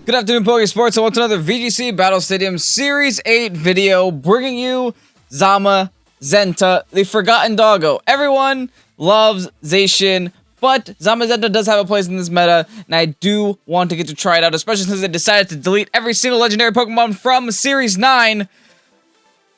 Good afternoon, Pokésports, and welcome to another VGC Battle Stadium Series 8 video, bringing you Zamazenta, the forgotten doggo. Everyone loves Zacian, but Zamazenta does have a place in this meta, and I do want to get to try it out, especially since they decided to delete every single legendary Pokemon from Series 9.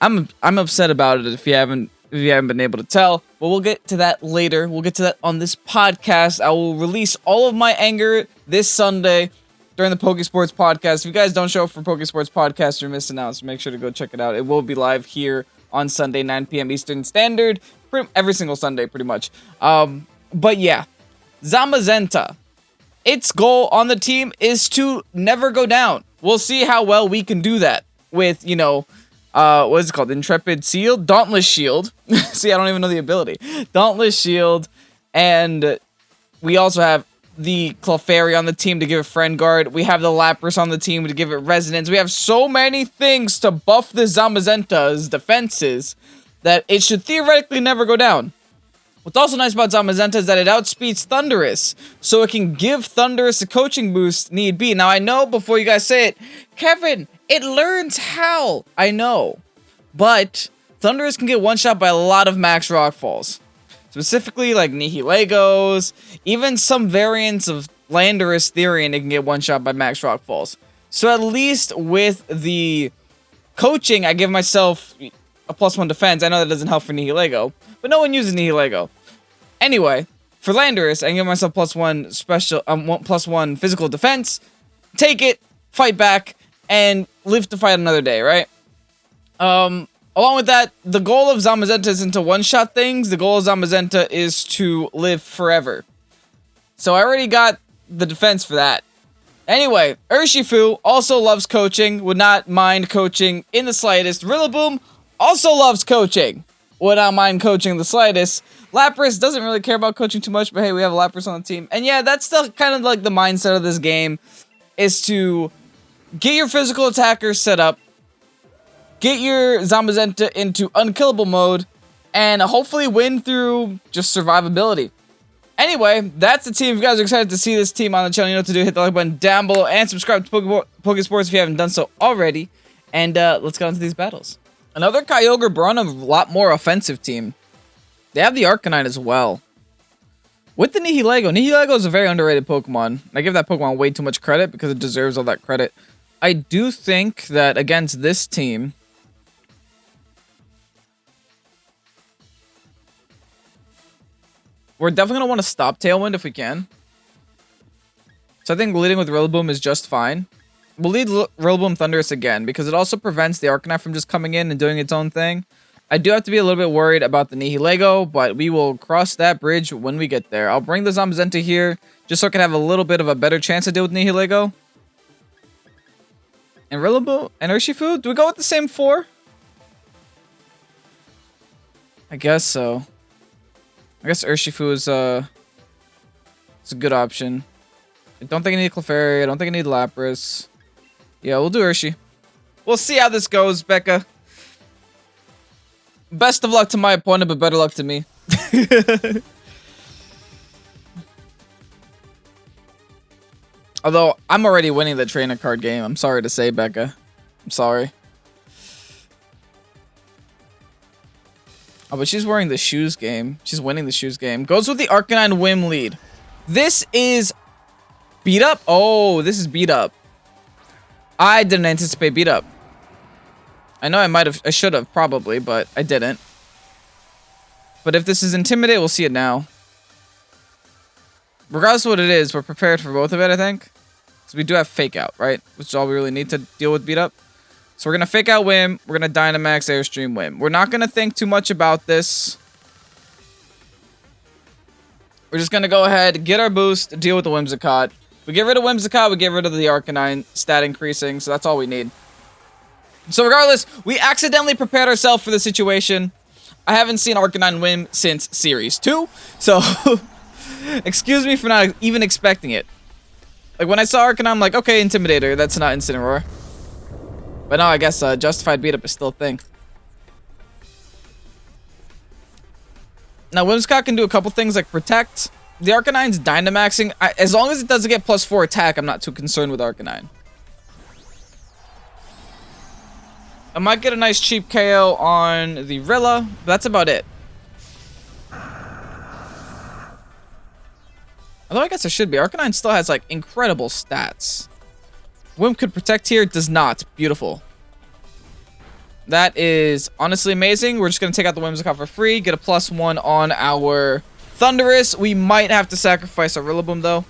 I'm upset about it if you haven't been able to tell, but we'll get to that later. We'll get to that on this podcast. I will release all of my anger this Sunday during the Pokésports podcast. If you guys don't show up for Pokésports podcast, you're missing out, so make sure to go check it out. It will be live here on Sunday, 9 p.m. Eastern Standard, every single Sunday, pretty much. But yeah, Zamazenta, its goal on the team is to never go down. We'll see how well we can do that with, you know, what is it called? Intrepid Shield? Dauntless Shield. See, I don't even know the ability. Dauntless Shield, and we also have the Clefairy on the team to give it Friend Guard. We have the Lapras on the team to give it Resonance. We have so many things to buff the Zamazenta's defenses that it should theoretically never go down. What's also nice about Zamazenta is that it outspeeds Thundurus, so it can give Thundurus a coaching boost need be. Now, I know before you guys say it, Kevin, it learns how. I know, but Thundurus can get one-shot by a lot of max rock falls. Specifically, like Nihilegos, even some variants of Landorus Therian, it can get one-shot by max rock falls. So at least with the coaching, I give myself a +1 defense. I know that doesn't help for Nihilego, but no one uses Nihilego. Anyway, for Landorus, I can give myself +1 special, +1 physical defense. Take it, fight back, and live to fight another day, right? Along with that, the goal of Zamazenta isn't to one-shot things. The goal of Zamazenta is to live forever. So I already got the defense for that. Anyway, Urshifu also loves coaching, would not mind coaching in the slightest. Rillaboom also loves coaching, would not mind coaching in the slightest. Lapras doesn't really care about coaching too much, but hey, we have Lapras on the team. And yeah, that's still kind of like the mindset of this game, is to get your physical attackers set up, get your Zamazenta into unkillable mode, and hopefully win through just survivability. Anyway, that's the team. If you guys are excited to see this team on the channel, you know what to do. Hit the like button down below and subscribe to Pokésports if you haven't done so already. And let's get into these battles. Another Kyogre, but on a lot more offensive team. They have the Arcanine as well. With the Nihilego. Nihilego is a very underrated Pokemon. I give that Pokemon way too much credit because it deserves all that credit. I do think that against this team, we're definitely going to want to stop Tailwind if we can. So I think leading with Rillaboom is just fine. We'll lead Rillaboom Thundurus again, because it also prevents the Arcanine from just coming in and doing its own thing. I do have to be a little bit worried about the Nihilego, but we will cross that bridge when we get there. I'll bring the Zamazenta here, just so I can have a little bit of a better chance to deal with Nihilego. And Rillaboom and Urshifu, do we go with the same 4? I guess so. I guess Urshifu is it's a good option. I don't think I need Clefairy. I don't think I need Lapras. Yeah, we'll do Urshi. We'll see how this goes, Becca. Best of luck to my opponent, but better luck to me. Although, I'm already winning the trainer card game. I'm sorry to say, Becca. I'm sorry. Oh, but she's wearing the shoes game. She's winning the shoes game. Goes with the Arcanine Whim lead. This is beat up. Oh, this is beat up. I didn't anticipate beat up. I know I should have probably, but I didn't. But if this is Intimidate, we'll see it now. Regardless of what it is, we're prepared for both of it, I think. Because we do have Fake Out, right? Which is all we really need to deal with beat up. So we're going to Fake Out Whim. We're going to Dynamax Airstream Whim. We're not going to think too much about this. We're just going to go ahead, get our boost, deal with the Whimsicott. We get rid of Whimsicott, we get rid of the Arcanine stat increasing, so that's all we need. So regardless, we accidentally prepared ourselves for the situation. I haven't seen Arcanine Whim since Series 2, so excuse me for not even expecting it. Like, when I saw Arcanine, I'm like, okay, Intimidator, that's not Incineroar. But no, I guess Justified Beat Up is still a thing. Now, Whimsicott can do a couple things like Protect. The Arcanine's Dynamaxing. As long as it doesn't get +4 attack, I'm not too concerned with Arcanine. I might get a nice cheap KO on the Rilla, but that's about it. Although I guess it should be. Arcanine still has, like, incredible stats. Wimp could protect here, does not. Beautiful. That is honestly amazing. We're just going to take out the Whimsicott for free, get a +1 on our Thunderous. We might have to sacrifice our Rillaboom, though.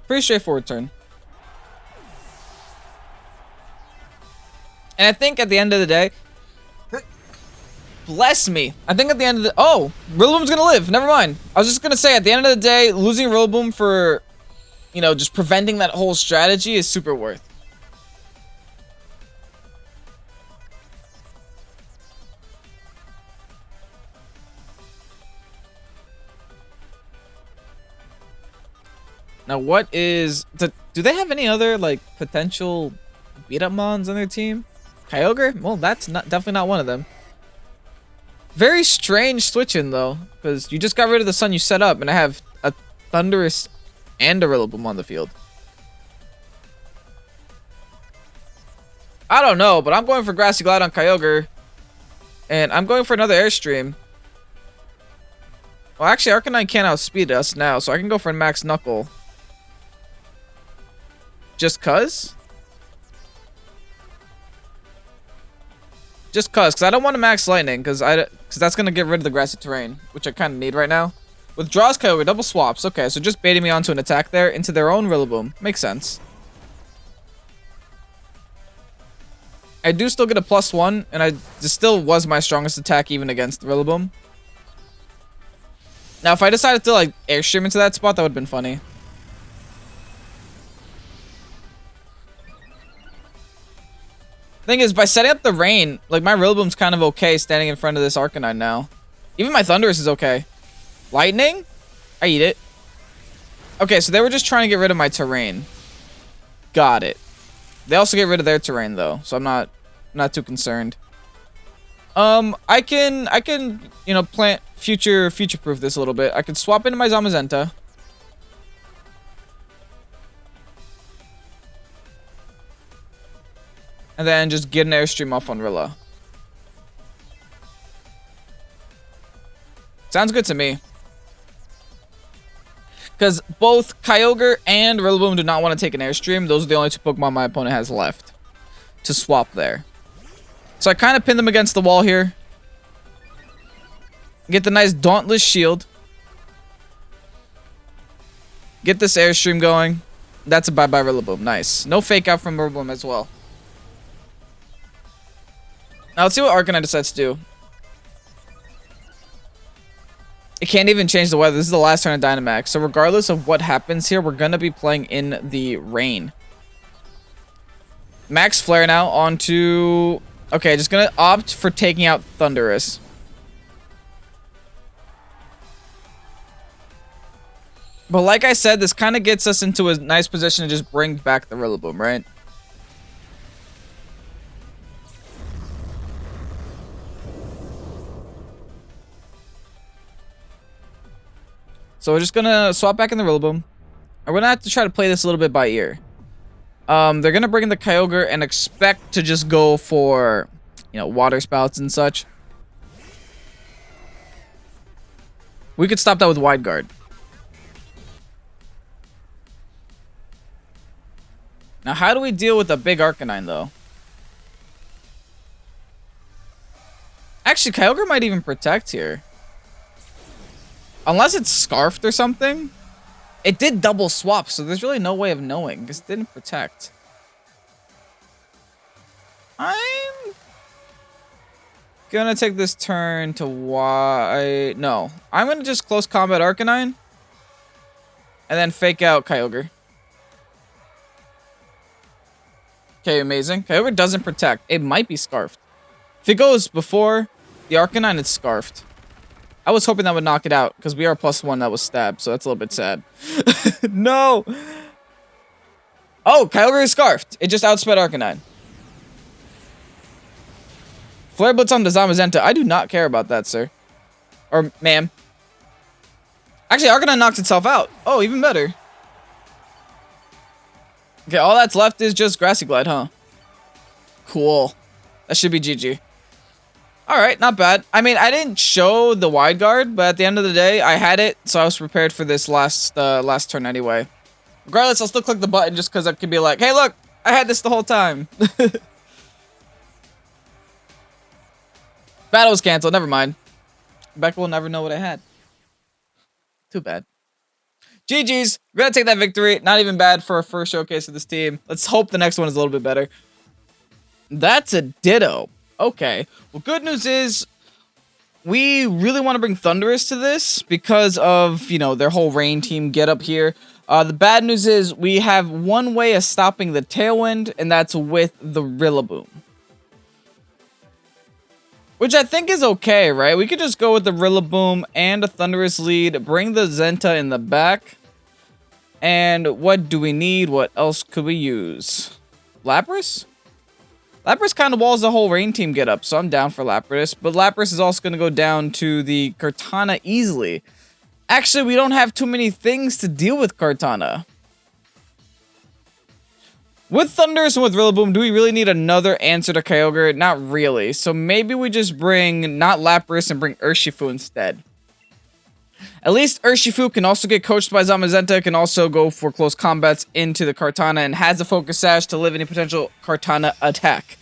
Pretty straightforward turn. And I think at the end of the day, bless me. I think at the end of the... Oh, Rillaboom's going to live. Never mind. I was just going to say, at the end of the day, losing Rillaboom for, you know, just preventing that whole strategy is super worth. Now, what is... Do they have any other, like, potential beat-up mons on their team? Kyogre? Well, that's definitely not one of them. Very strange switching, though, because you just got rid of the Sun you set up, and I have a Thunderous and a Rillaboom on the field. I don't know, but I'm going for Grassy Glide on Kyogre, and I'm going for another Airstream. Well, actually, Arcanine can't outspeed us now, so I can go for a Max Knuckle. Just cuz? Just cuz I don't want to Max Lightning, because that's going to get rid of the grassy terrain, which I kind of need right now. Withdraws Kyogre, double swaps. Okay, so just baiting me onto an attack there, into their own Rillaboom. Makes sense. I do still get a +1, and this still was my strongest attack even against the Rillaboom. Now, if I decided to, like, Airstream into that spot, that would have been funny. Thing is, by setting up the rain, like, my Rillaboom's kind of okay standing in front of this Arcanine now. Even my Thunderous is okay. Lightning? I eat it. Okay, so they were just trying to get rid of my terrain. Got it. They also get rid of their terrain, though, so I'm not too concerned. I can, you know, future-proof this a little bit. I could swap into my Zamazenta. And then just get an Airstream off on Rilla. Sounds good to me. Because both Kyogre and Rillaboom do not want to take an Airstream. Those are the only two Pokemon my opponent has left to swap there. So I kind of pin them against the wall here. Get the nice Dauntless Shield. Get this Airstream going. That's a bye-bye Rillaboom. Nice. No fake out from Rillaboom as well. Now let's see what Arcanine decides to do. It can't even change the weather. This is the last turn of Dynamax. So regardless of what happens here, we're going to be playing in the rain. Max Flare now onto... Okay, just going to opt for taking out Thunderous. But like I said, this kind of gets us into a nice position to just bring back the Rillaboom, right? So we're just gonna swap back in the Rillaboom. I'm gonna have to try to play this a little bit by ear. They're gonna bring in the Kyogre and expect to just go for, you know, water spouts and such. We could stop that with Wide Guard. Now, how do we deal with a big Arcanine, though? Actually, Kyogre might even protect here. Unless it's Scarfed or something. It did double swap, so there's really no way of knowing, because it didn't protect. I'm gonna take this turn to No. I'm gonna just close combat Arcanine. And then fake out Kyogre. Okay, amazing. Kyogre doesn't protect. It might be Scarfed. If it goes before the Arcanine, it's Scarfed. I was hoping that would knock it out, because we are +1 that was stabbed, so that's a little bit sad. No! Oh, Kyogre is Scarfed. It just outsped Arcanine. Flare Blitz on the Zamazenta. I do not care about that, sir. Or, ma'am. Actually, Arcanine knocks itself out. Oh, even better. Okay, all that's left is just Grassy Glide, huh? Cool. That should be GG. Alright, not bad. I mean, I didn't show the wide guard, but at the end of the day, I had it, so I was prepared for this last turn anyway. Regardless, I'll still click the button just because I could be like, hey, look, I had this the whole time. Battle was canceled, never mind. Becca will never know what I had. Too bad. GG's. We're gonna take that victory. Not even bad for a first showcase of this team. Let's hope the next one is a little bit better. That's a Ditto. Okay. Well, good news is we really want to bring Thundurus to this because of, you know, their whole rain team get up here. The bad news is we have one way of stopping the Tailwind, and that's with the Rillaboom. Which I think is okay, right? We could just go with the Rillaboom and a Thundurus lead, bring the Zenta in the back. And what do we need? What else could we use? Lapras? Lapras kind of walls the whole rain team get up, so I'm down for Lapras. But Lapras is also going to go down to the Kartana easily. Actually, we don't have too many things to deal with Kartana. With Thundurus and with Rillaboom, do we really need another answer to Kyogre? Not really. So maybe we just bring not Lapras and bring Urshifu instead. At least Urshifu can also get coached by Zamazenta, can also go for close combats into the Kartana, and has a Focus Sash to live any potential Kartana attack.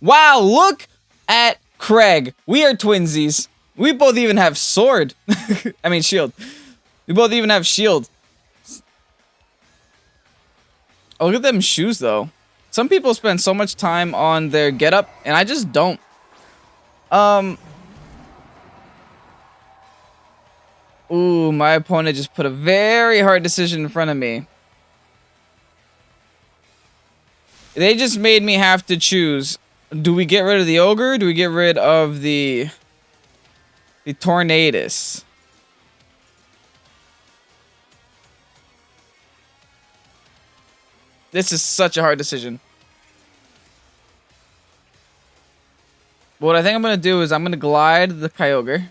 Wow, look at Craig. We are twinsies. We both even have Sword. I mean, Shield. We both even have Shield. Oh, look at them shoes, though. Some people spend so much time on their getup, and I just don't. Ooh, my opponent just put a very hard decision in front of me. They just made me have to choose. Do we get rid of the Ogre? Do we get rid of the Tornadus? This is such a hard decision. What I think I'm going to do is I'm going to glide the Kyogre.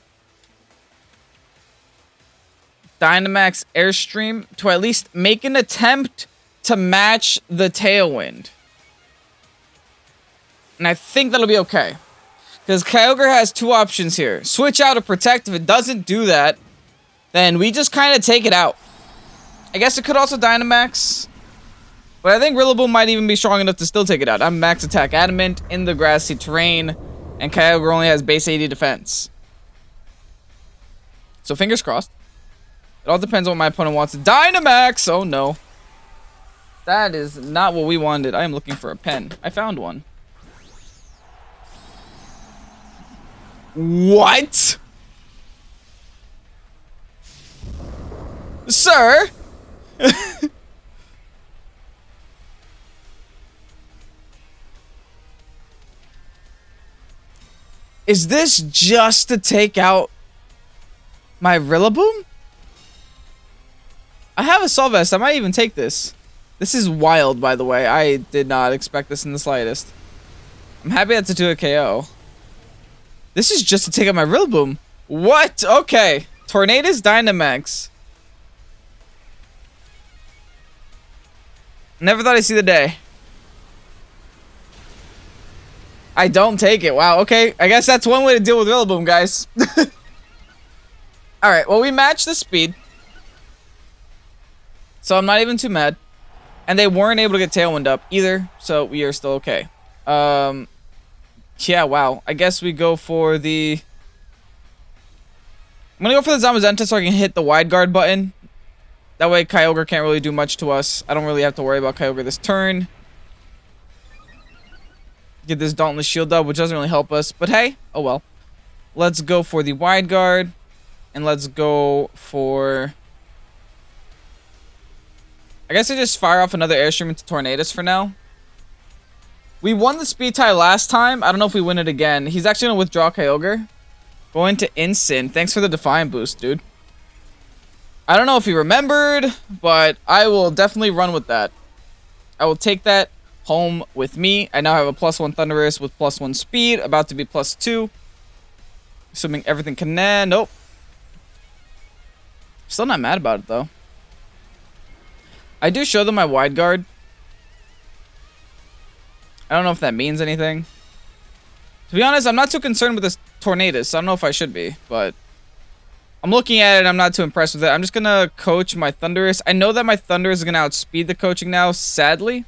Dynamax Airstream to at least make an attempt to match the Tailwind. And I think that'll be okay. Because Kyogre has two options here. Switch out or Protect. If it doesn't do that, then we just kind of take it out. I guess it could also Dynamax. But I think Rillaboom might even be strong enough to still take it out. I'm Max Attack Adamant in the grassy terrain. And Kyogre only has base 80 defense. So fingers crossed. It all depends on what my opponent wants. Dynamax! Oh no. That is not what we wanted. I am looking for a pen. I found one. What? Sir? Is this just to take out my Rillaboom? I have a Solvest. I might even take this. This is wild, by the way. I did not expect this in the slightest. I'm happy that's a 2 KO. This is just to take out my Rillaboom. What? Okay. Tornadus Dynamax. Never thought I'd see the day. I don't take it. Wow, okay. I guess that's one way to deal with Rillaboom, guys. Alright, well, we matched the speed. So I'm not even too mad. And they weren't able to get Tailwind up either, so we are still okay. Yeah, wow. I guess we go for the... I'm gonna go for the Zamazenta so I can hit the wide guard button. That way Kyogre can't really do much to us. I don't really have to worry about Kyogre this turn. Get this Dauntless Shield up, which doesn't really help us. But hey, oh well. Let's go for the wide guard. And let's go for... I guess I just fire off another Airstream into Tornadus for now. We won the speed tie last time. I don't know if we win it again. He's actually going to withdraw Kyogre. Going to Instant. Thanks for the Defiant boost, dude. I don't know if he remembered, but I will definitely run with that. I will take that home with me. I now have a +1 Thundurus with +1 speed, about to be +2. Assuming everything can... Nah, nope. Still not mad about it, though. I do show them my wide guard. I don't know if that means anything. To be honest, I'm not too concerned with this Tornadus. I don't know if I should be, but I'm looking at it and I'm not too impressed with it. I'm just going to coach my Thundurus. I know that my Thundurus is going to outspeed the coaching now, sadly.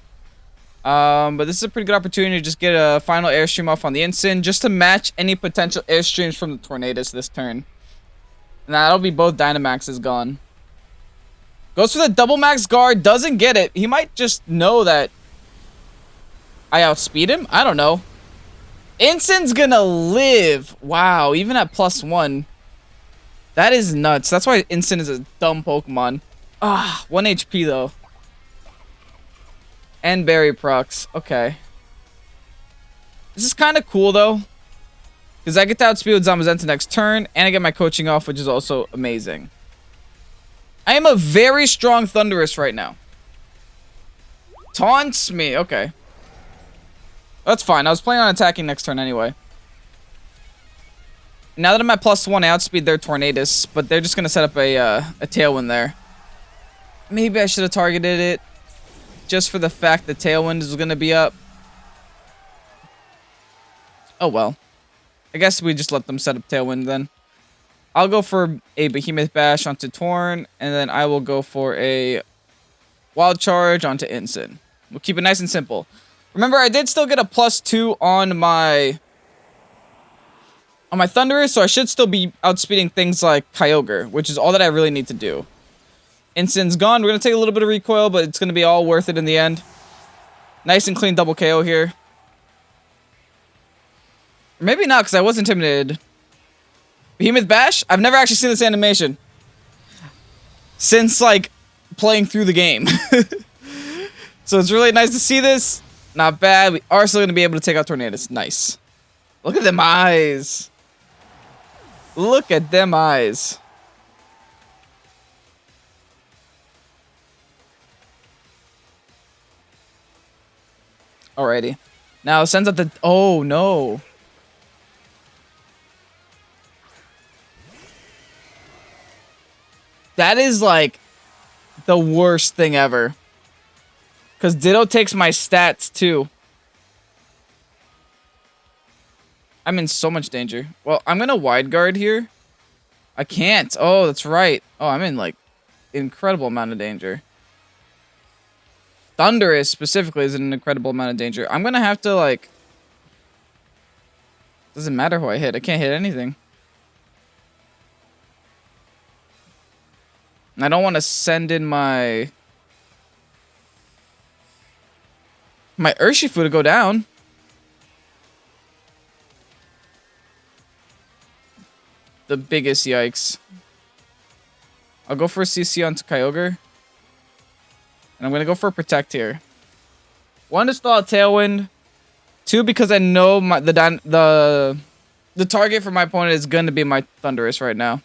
But this is a pretty good opportunity to just get a final Airstream off on the Incin, just to match any potential Airstreams from the Tornadus this turn. And that'll be both Dynamaxes gone. Goes for the double max guard, doesn't get it. He might just know that I outspeed him? I don't know. Incin's gonna live. Wow, even at +1. That is nuts. That's why Incin is a dumb Pokemon. Ah, 1 HP though. And Berry Procs. Okay. This is kind of cool though, because I get to outspeed with Zamazenta next turn, and I get my coaching off, which is also amazing. I am a very strong Thundurus right now. Taunts me. Okay. That's fine. I was planning on attacking next turn anyway. Now that I'm at +1, I outspeed their Tornadus, but they're just going to set up a Tailwind there. Maybe I should have targeted it just for the fact that Tailwind is going to be up. Oh well. I guess we just let them set up Tailwind then. I'll go for a Behemoth Bash onto Torn, and then I will go for a Wild Charge onto Incin. We'll keep it nice and simple. Remember, I did still get a +2 on my Thundurus, so I should still be outspeeding things like Kyogre, which is all that I really need to do. Incin's gone. We're going to take a little bit of recoil, but it's going to be all worth it in the end. Nice and clean double KO here. Or maybe not, because I was intimidated. Behemoth Bash? I've never actually seen this animation since, like, playing through the game. So it's really nice to see this. Not bad. We are still going to be able to take out Tornadus. Nice. Look at them eyes. Look at them eyes. Alrighty. Now, sends out the... Oh, no. That is, like, the worst thing ever. Because Ditto takes my stats, too. I'm in so much danger. Well, I'm going to wide guard here. I can't. Oh, that's right. Oh, I'm in, like, incredible amount of danger. Thundurus, specifically, is in an incredible amount of danger. I'm going to have to, like... Doesn't matter who I hit. I can't hit anything. And I don't want to send in my Urshifu to go down. The biggest yikes. I'll go for a CC onto Kyogre. And I'm going to go for a Protect here. 1, to stall a Tailwind. 2, because I know the target for my opponent is going to be my Thundurus right now.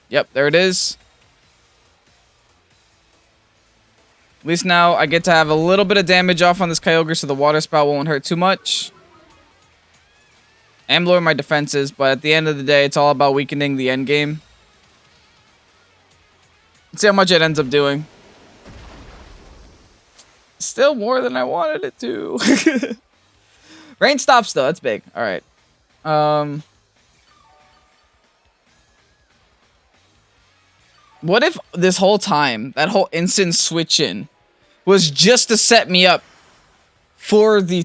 Yep, there it is. At least now I get to have a little bit of damage off on this Kyogre, so the Water Spout won't hurt too much. I'm lowering my defenses, but at the end of the day, it's all about weakening the end game. Let's see how much it ends up doing. Still more than I wanted it to. Rain stops though, that's big. Alright. What if this whole time, that whole instant switch in, was just to set me up for the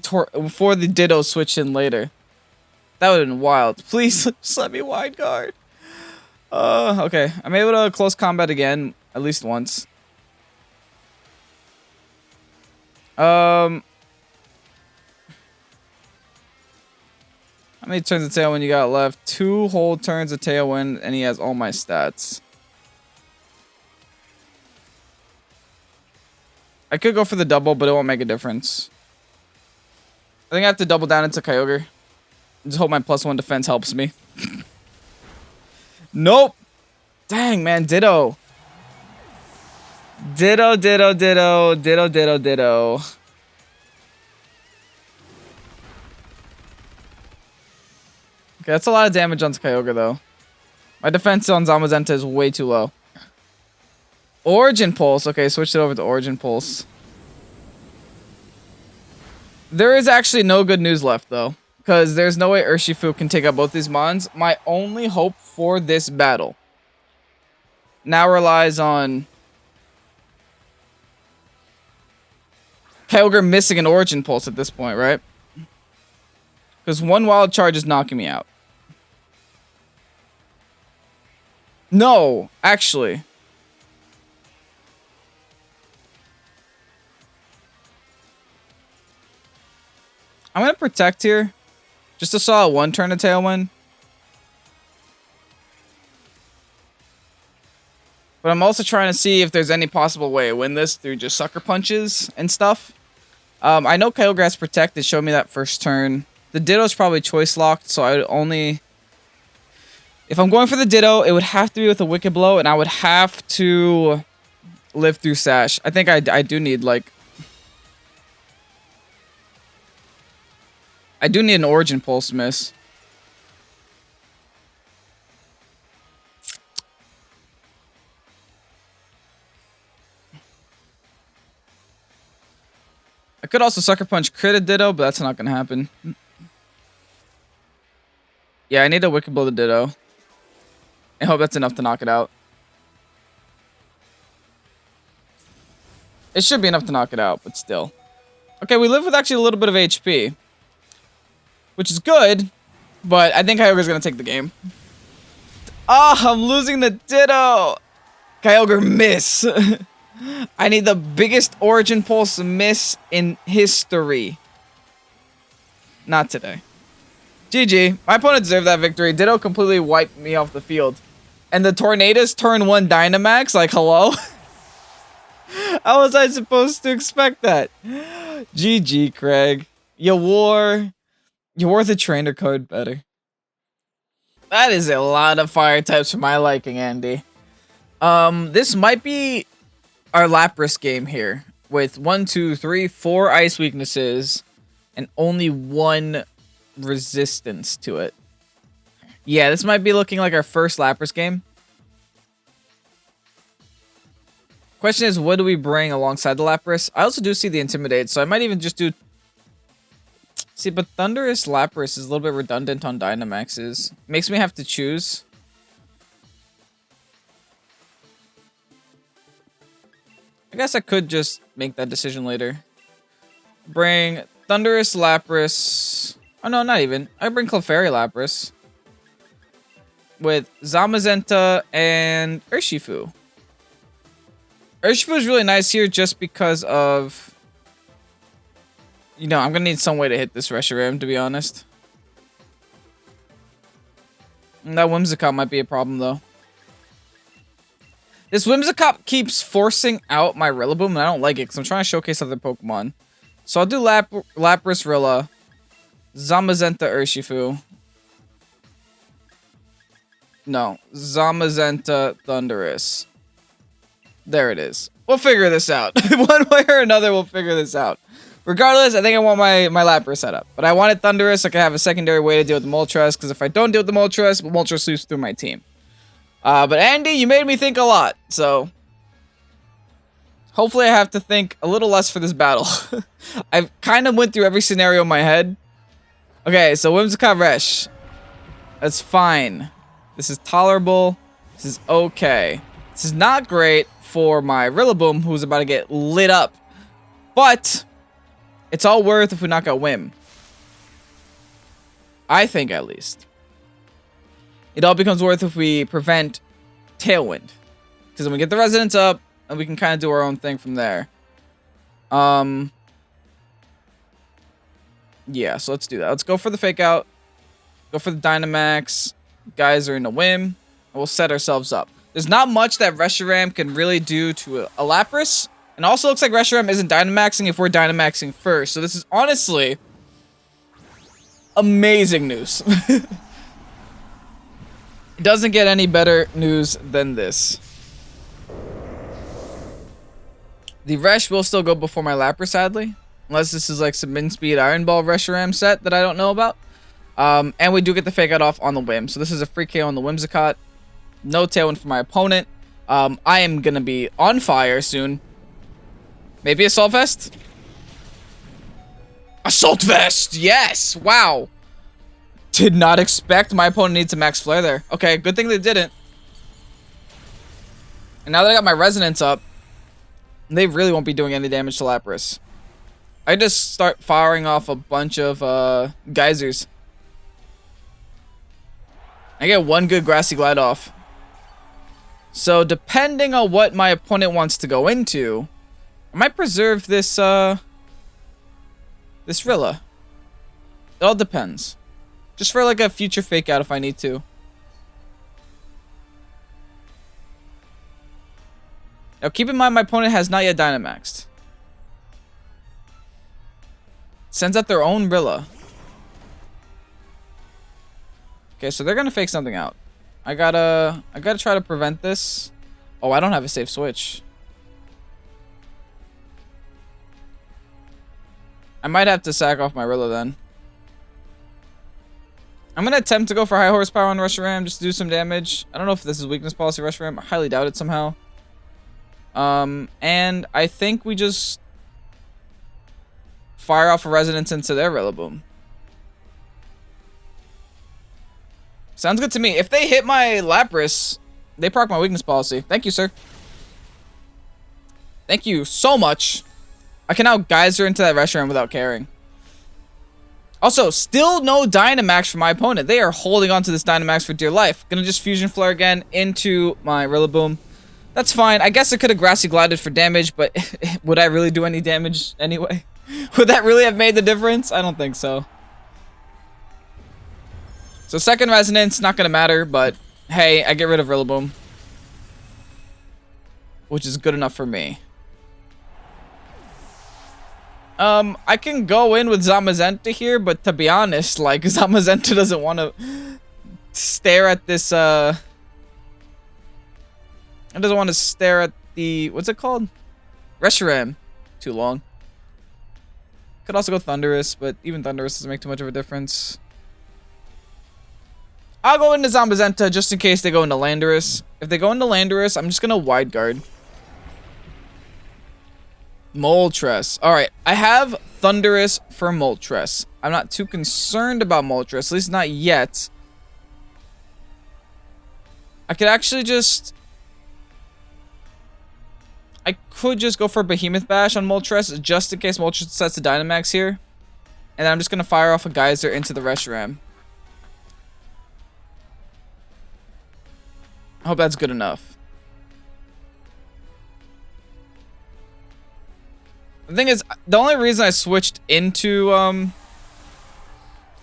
Ditto switch in later? That would have been wild. Please, just let me wide guard. Okay. I'm able to close combat again, at least once. How many turns of Tailwind you got left? 2 whole turns of Tailwind, and he has all my stats. I could go for the double, but it won't make a difference. I think I have to double down into Kyogre. Just hope my +1 defense helps me. Nope. Dang, man. Ditto. Ditto, ditto, ditto. Ditto, ditto, ditto. Okay, that's a lot of damage on Kyogre, though. My defense on Zamazenta is way too low. Origin Pulse. Okay, switch it over to Origin Pulse. There is actually no good news left, though. Because there's no way Urshifu can take out both these mons. My only hope for this battle now relies on Kyogre missing an Origin Pulse at this point, right? Because one Wild Charge is knocking me out. No, actually. I'm going to Protect here. Just a solid 1 turn to Tailwind. But I'm also trying to see if there's any possible way to win this through just Sucker Punches and stuff. I know Kyogre has Protect. It showed me that first turn. The Ditto's probably Choice Locked, so I would only... If I'm going for the Ditto, it would have to be with a Wicked Blow, and I would have to live through Sash. I think I do need, like... I do need an Origin Pulse miss. I could also Sucker Punch crit a Ditto, but that's not going to happen. Yeah, I need a Wicked Blow the Ditto. I hope that's enough to knock it out. It should be enough to knock it out, but still. Okay, we live with actually a little bit of HP. Which is good, but I think Kyogre's going to take the game. Oh, I'm losing the Ditto. Kyogre miss. I need the biggest Origin Pulse miss in history. Not today. GG. My opponent deserved that victory. Ditto completely wiped me off the field. And the Tornadus turn 1 Dynamax? Like, hello? How was I supposed to expect that? GG, Craig. You wore the trainer card better. That is a lot of fire types for my liking, Andy. This might be our Lapras game here. With 1, 2, 3, 4 ice weaknesses. And only 1 resistance to it. Yeah, this might be looking like our first Lapras game. Question is, what do we bring alongside the Lapras? I also do see the Intimidate, so I might even just do... See, but Thundurus Lapras is a little bit redundant on Dynamaxes. Makes me have to choose. I guess I could just make that decision later. Bring Thundurus Lapras... Oh, no, not even. I bring Clefairy Lapras. With Zamazenta and Urshifu. Urshifu is really nice here just because of... You know, I'm going to need some way to hit this Reshiram, to be honest. And that Whimsicott might be a problem, though. This Whimsicott keeps forcing out my Rillaboom, and I don't like it, because I'm trying to showcase other Pokemon. So I'll do Lapras Rilla, Zamazenta Urshifu. No, Zamazenta Thundurus. There it is. We'll figure this out. One way or another, we'll figure this out. Regardless, I think I want my Lapras set up. But I wanted Thundurus so I could have a secondary way to deal with the Moltres, because if I don't deal with the Moltres sweeps through my team. But Andy, you made me think a lot, so... Hopefully I have to think a little less for this battle. I kind of went through every scenario in my head. Okay, so Whimsicott Resh. That's fine. This is tolerable. This is okay. This is not great for my Rillaboom, who's about to get lit up. But... it's all worth if we knock out Whim. I think, at least. It all becomes worth if we prevent Tailwind. Because then we get the Resonance up, and we can kind of do our own thing from there. Yeah, so let's do that. Let's go for the Fake Out. Go for the Dynamax. Guys are in a Whim. And we'll set ourselves up. There's not much that Reshiram can really do to a Lapras. And also looks like Reshiram isn't Dynamaxing if we're Dynamaxing first. So this is honestly amazing news. It doesn't get any better news than this. The Resh will still go before my Lapras, sadly. Unless this is like some Min Speed Iron Ball Reshiram set that I don't know about. And we do get the Fake Out off on the Whim. So this is a free KO on the Whimsicott. No Tailwind for my opponent. I am going to be on fire soon. Maybe a Assault Vest? Assault Vest! Yes! Wow. Did not expect my opponent needs a max flare there. Okay, good thing they didn't. And now that I got my resonance up, they really won't be doing any damage to Lapras. I just start firing off a bunch of geysers. I get one good Grassy Glide off. So depending on what my opponent wants to go into, I might preserve this this Rilla. It all depends. Just for like a future fake out if I need to. Now keep in mind my opponent has not yet Dynamaxed. Sends out their own Rilla. Okay, so they're gonna fake something out. I gotta try to prevent this. Oh, I don't have a safe switch. I might have to sack off my Rilla then. I'm gonna attempt to go for high horsepower on Reshiram just to do some damage. I don't know if this is weakness policy Reshiram. I highly doubt it somehow. And I think we just fire off a resonance into their Rillaboom. Sounds good to me. If they hit my Lapras, they proc my weakness policy. Thank you, sir. Thank you so much. I can now Geyser into that Reshiram without caring. Also, still no Dynamax for my opponent. They are holding on to this Dynamax for dear life. Gonna just Fusion Flare again into my Rillaboom. That's fine. I guess I could have Grassy Glided for damage, but would I really do any damage anyway? Would that really have made the difference? I don't think so. So second Resonance, not gonna matter, but hey, I get rid of Rillaboom. Which is good enough for me. I can go in with Zamazenta here, but to be honest, like, Zamazenta doesn't want to stare at this, it doesn't want to stare at the, what's it called? Reshiram. Too long. Could also go Thundurus, but even Thundurus doesn't make too much of a difference. I'll go into Zamazenta just in case they go into Landorus. If they go into Landorus, I'm just gonna Wide Guard. Moltres. Alright, I have Thundurus for Moltres. I'm not too concerned about Moltres, at least not yet. I could actually just... I could just go for Behemoth Bash on Moltres, just in case Moltres sets the Dynamax here. And then I'm just going to fire off a Geyser into the Reshiram. I hope that's good enough. The thing is, the only reason I switched into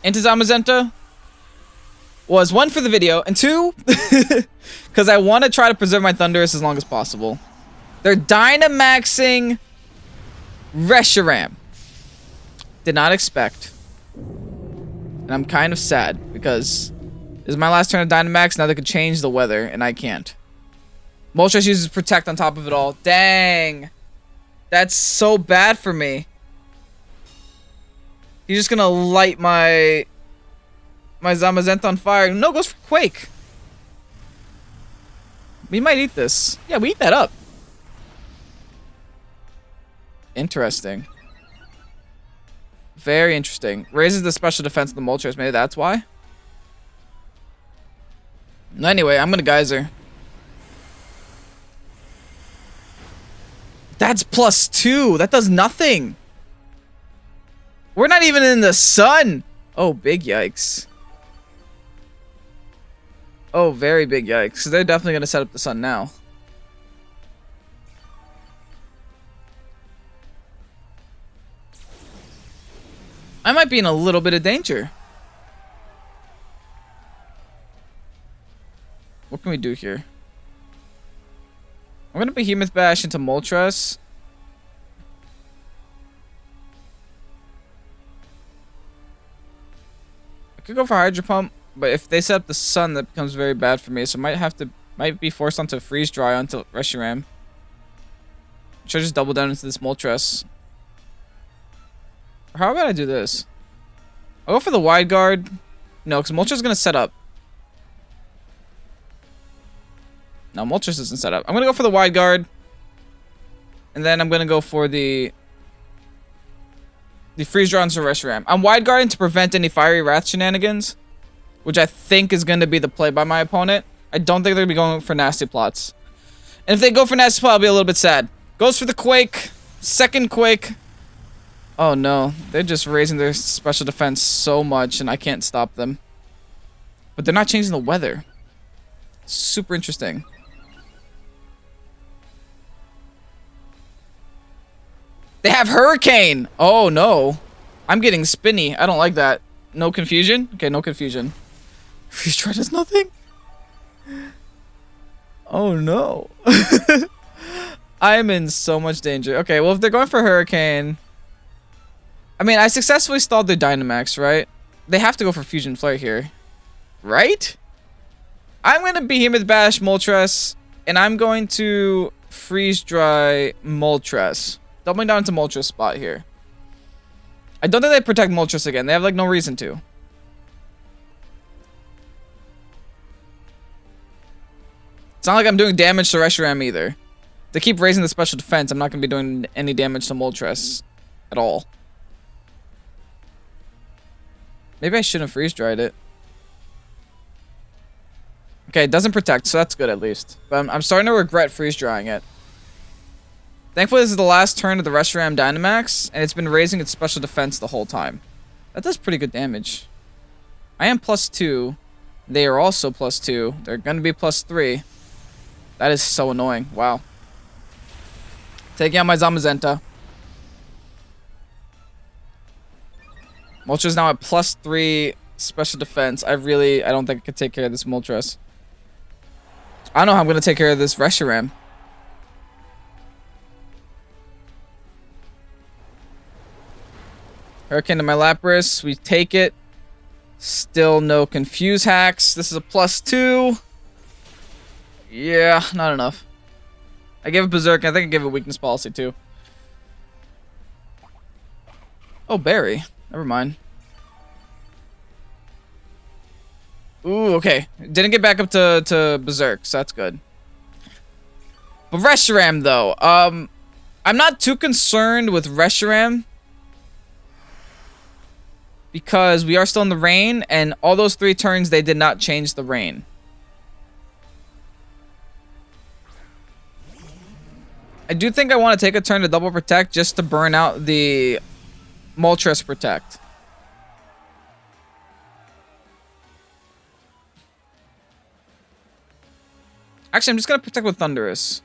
Zamazenta was one for the video, and two, because I want to try to preserve my Thundurus as long as possible. They're Dynamaxing Reshiram. Did not expect. And I'm kind of sad, because this is my last turn of Dynamax, now they could change the weather, and I can't. Moltres uses Protect on top of it all. Dang. That's so bad for me. He's just gonna light my Zamazenta on fire. No, goes for Quake. We might eat this. Yeah, we eat that up. Interesting. Very interesting. Raises the special defense of the Moltres. Maybe that's why. Anyway, I'm gonna Geyser. That's +2. That does nothing. We're not even in the sun. Oh, big yikes. Oh, very big yikes. They're definitely going to set up the sun now. I might be in a little bit of danger. What can we do here? I'm going to Behemoth Bash into Moltres. I could go for Hydro Pump, but if they set up the sun, that becomes very bad for me. So might be forced onto Freeze Dry onto Reshiram. Should I just double down into this Moltres? Or how about I do this? I'll go for the Wide Guard. No, because Moltres is going to set up. No, Moltres isn't set up. I'm going to go for the Wide Guard. And then I'm going to go for the the freeze draw into Reshiram. I'm wide guarding to prevent any Fiery Wrath shenanigans, which I think is going to be the play by my opponent. I don't think they're going to be going for nasty plots. And if they go for nasty plot, I'll be a little bit sad. Goes for the Quake. Second Quake. Oh no, they're just raising their special defense so much and I can't stop them. But they're not changing the weather. Super interesting. They have Hurricane! Oh no. I'm getting spinny. I don't like that. No confusion? Okay, no confusion. Freeze Dry does nothing? Oh no. I am in so much danger. Okay, well if they're going for Hurricane... I mean, I successfully stalled their Dynamax, right? They have to go for Fusion Flare here. Right? I'm going to Behemoth Bash Moltres, and I'm going to Freeze Dry Moltres. Doubling down into Moltres spot here. I don't think they protect Moltres again. They have, like, no reason to. It's not like I'm doing damage to Reshiram either. If they keep raising the special defense, I'm not going to be doing any damage to Moltres at all. Maybe I shouldn't have freeze-dried it. Okay, it doesn't protect, so that's good at least. But I'm starting to regret freeze-drying it. Thankfully, this is the last turn of the Reshiram Dynamax, and it's been raising its special defense the whole time. That does pretty good damage. I am +2. They are also +2. They're going to be +3. That is so annoying. Wow. Taking out my Zamazenta. Moltres now at +3 special defense. I don't think I could take care of this Moltres. I don't know how I'm going to take care of this Reshiram. Hurricane to my Lapras. We take it. Still no Confuse hacks. This is a +2. Yeah, not enough. I gave it Berserk. I think I gave it Weakness Policy too. Oh, Berry. Never mind. Ooh, okay. Didn't get back up to Berserk, so that's good. But Reshiram, though. I'm not too concerned with Reshiram. Because we are still in the rain, and all those 3 turns, they did not change the rain. I do think I want to take a turn to double protect just to burn out the Moltres protect. Actually, I'm just going to protect with Thundurus.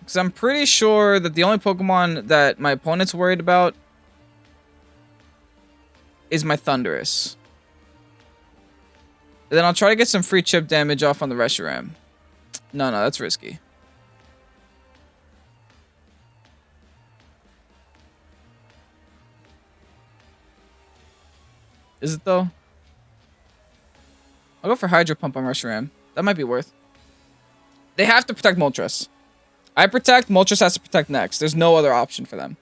Because I'm pretty sure that the only Pokemon that my opponent's worried about is my Thundurus. And then I'll try to get some free chip damage off on the Reshiram. No, that's risky. Is it though? I'll go for Hydro Pump on Reshiram. That might be worth. They have to protect Moltres. I protect, Moltres has to protect next. There's no other option for them.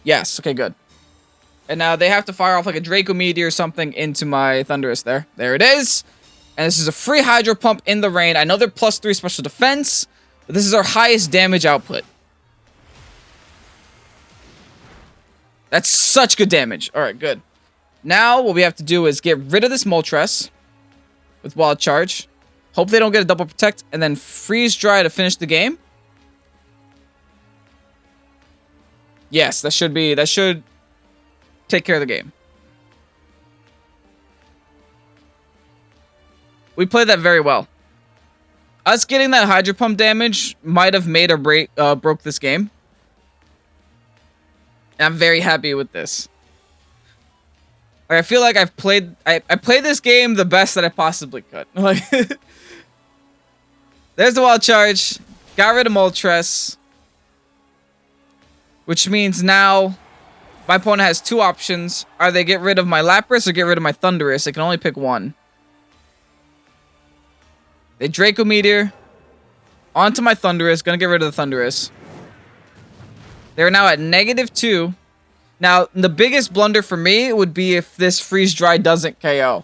Yes, okay, good. And now they have to fire off like a Draco Meteor or something into my Thundurus there. There it is. And this is a free Hydro Pump in the rain. I know they're +3 special defense, but this is our highest damage output. That's such good damage. Alright, good. Now, what we have to do is get rid of this Moltres with Wild Charge. Hope they don't get a double protect, and then freeze dry to finish the game. Yes, that should take care of the game. We played that very well. Us getting that Hydro Pump damage might have made or broke this game. And I'm very happy with this. Like, I feel like I played this game the best that I possibly could. Like, there's the Wild Charge. Got rid of Moltres. Which means now my opponent has 2 options. Either they get rid of my Lapras or get rid of my Thundurus. They can only pick one. They Draco Meteor onto my Thundurus. Gonna get rid of the Thundurus. They're now at -2. Now, the biggest blunder for me would be if this freeze dry doesn't KO.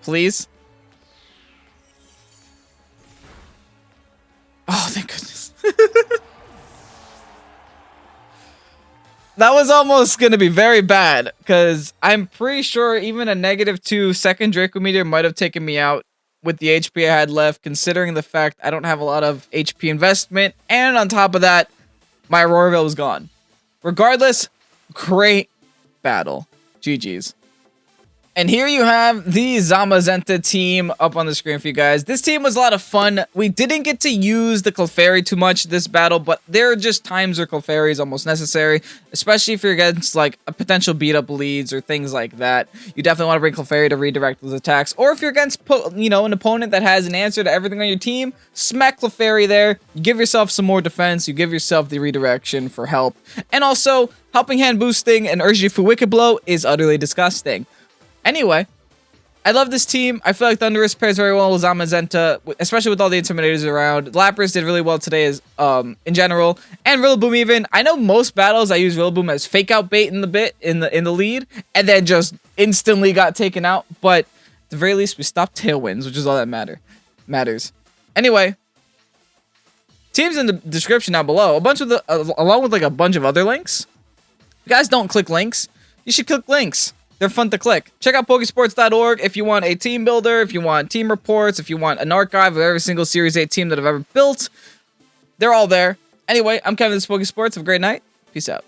Please. That was almost going to be very bad, because I'm pretty sure even a -2 second Draco Meteor might have taken me out with the HP I had left, considering the fact I don't have a lot of HP investment, and on top of that, my Auroraville was gone. Regardless, great battle. GG's. And here you have the Zamazenta team up on the screen for you guys. This team was a lot of fun. We didn't get to use the Clefairy too much this battle, but there are just times where Clefairy is almost necessary, especially if you're against like a potential beat-up leads or things like that. You definitely want to bring Clefairy to redirect those attacks, or if you're against, you know, an opponent that has an answer to everything on your team, smack Clefairy there. You give yourself some more defense. You give yourself the redirection for help, and also helping hand boosting and Urshifu Wicked Blow is utterly disgusting. Anyway, I love this team. I feel like Thundurus pairs very well with Zamazenta, especially with all the Intimidators around. Lapras did really well today as in general, and Rillaboom even. I know most battles I use Rillaboom as fake out bait in the lead, and then just instantly got taken out. But at the very least, we stopped Tailwinds, which is all that matters. Anyway, teams in the description down below. A bunch of along with like a bunch of other links. If you guys don't click links, you should click links. They're fun to click. Check out Pokésports.org if you want a team builder, if you want team reports, if you want an archive of every single Series 8 team that I've ever built. They're all there. Anyway, I'm Kevin, this is Pokésports. Have a great night. Peace out.